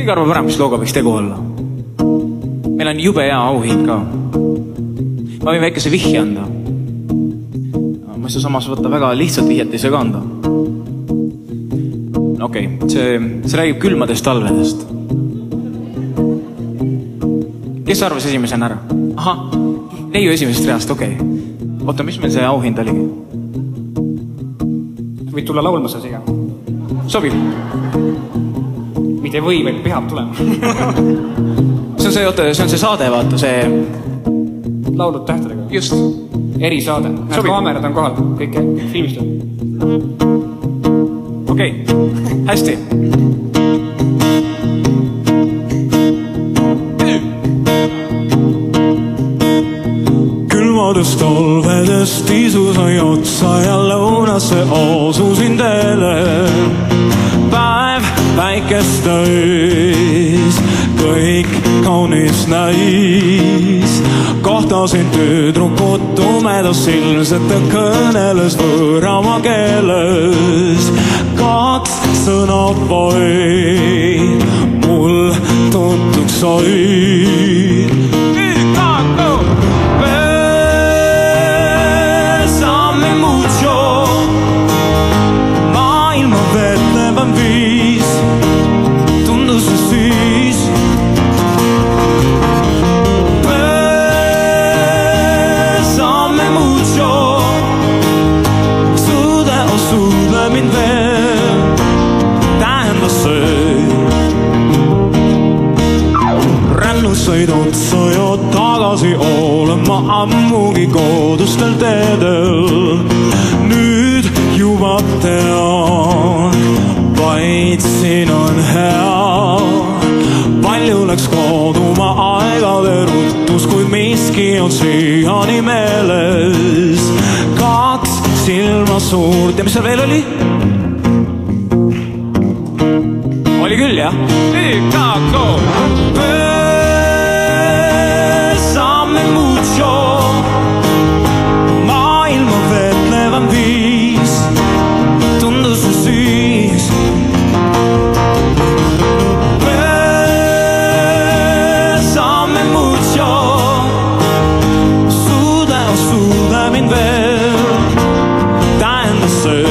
Keegi arvab ära, mis looga võiks tegu olla. Meil on jube hea auhind ka. Ma võin väikese vihje anda. Ma ei saa samas võtta väga lihtsalt vihjet ei saa ka anda. Okei, see räägib külmadest talvedest. Kes arvas esimesena ära? Aha, neiu esimesest reast, okei. Oota, mis meil see auhind oligi? Võid tulla laulma sa siga? Sobib. Mitte või, vaid peab tulema. See on see saade, vaata, see... Laulud tähtedega. Just. Erisaade. Näed, kaamerad on kohal. Kõik filmistavad. Okei, hästi. Külmadest talvedest isu sai otsa ja lõunasse asusin teele. Päev väikest täis, kõik kaunis näis. Kohtasin tüdrukut tumedas silmsete kõneles võõrama keeles. Kaks sõna vaid mul tuntuks sai. Besame mucho, maailma vetlevam viis, tundus see siis. Besame mucho, suuda mind veel, tähendas see. Rännus sõid otsa ja tagasi olen ma ammugi kodustel teedel. Nüüd juba tean, vaid siin on hea. Palju läks koduma aegade ruttus, kuid miski on siiani meeles. Kaks silma suurt ja mis seal veel oli? Oli küll, jah? Ükako! Besame mucho, maailma vetlevam viis, tundus see siis. Besame mucho, suuda mind veel, tähendas see.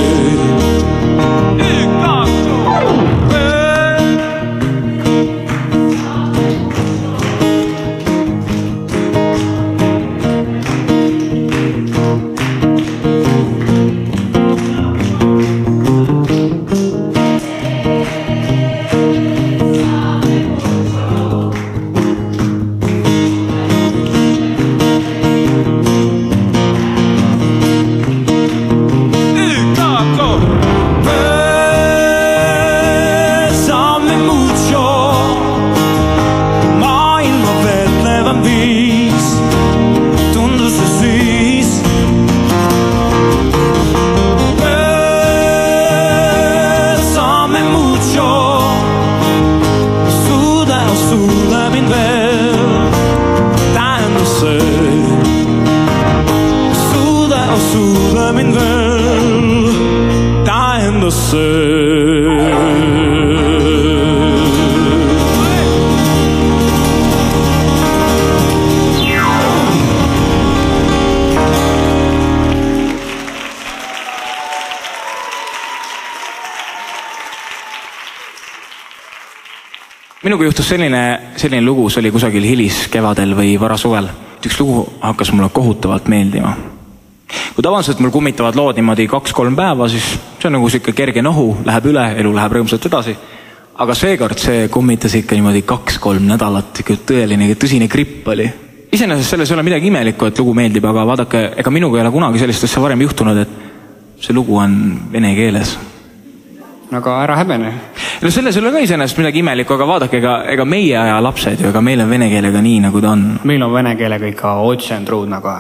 Minuga juhtus selline lugu, see oli kusagil hilis kevadel või varasuvel. Üks lugu hakkas mulle kohutavalt meeldima. Kui tavaliselt mul kummitavad lood niimoodi 2-3 päeva, siis see on nagu siuke kerge nohu, läheb üle, elu läheb rõõmsalt edasi. Aga seekord see kummitas ikka niimoodi 2-3 nädalat, tõeline, tõsine gripp oli. Iseenesest selles ei ole midagi imelikku, et lugu meeldib, aga vaadake, ega minuga ei ole kunagi sellist asja varem juhtunud, et see lugu on vene keeles. Aga ära häbene. No selles ei ole ka iseenesest midagi imelikku, aga vaadake, ega meie aja lapsed ju, ega meil on vene keelega nii, nagu ta on. Meil on vene keelega ikka otsendruud nagu.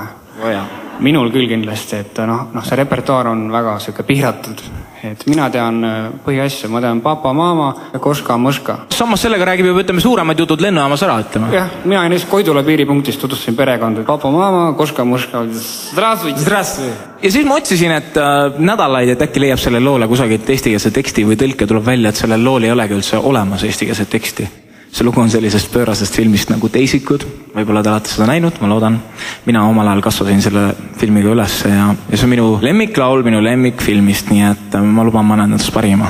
Minul küll kindlasti, et see repertuaar on väga siuke piiratud. Et mina tean põhiasju, ma tean papa, mama ja koška, mõška. Samas sellega räägib juba, ütleme, suuremad jutud lennujaamas ära, ütleme. Jah, mina näiteks Koidula piiripunktis tutvustasin perekonda. Papa, mama, koška, mõška. Zdravstvui. Ja siis ma otsisin, et nädalaid, et äkki leiab selle loole kusagilt eestikeelse teksti või tõlke tuleb välja, et sellel lool ei olegi üldse olemas eestikeelse teksti. see lugu on sellisest pöörasest filmist nagu Teisikud, võib-olla te olete seda näinud, ma loodan. Mina omal ajal kasvasin selle filmiga üles ja see on minu lemmiklaul, minu lemmikfilmist, nii et ma luban, ma annan endast parima.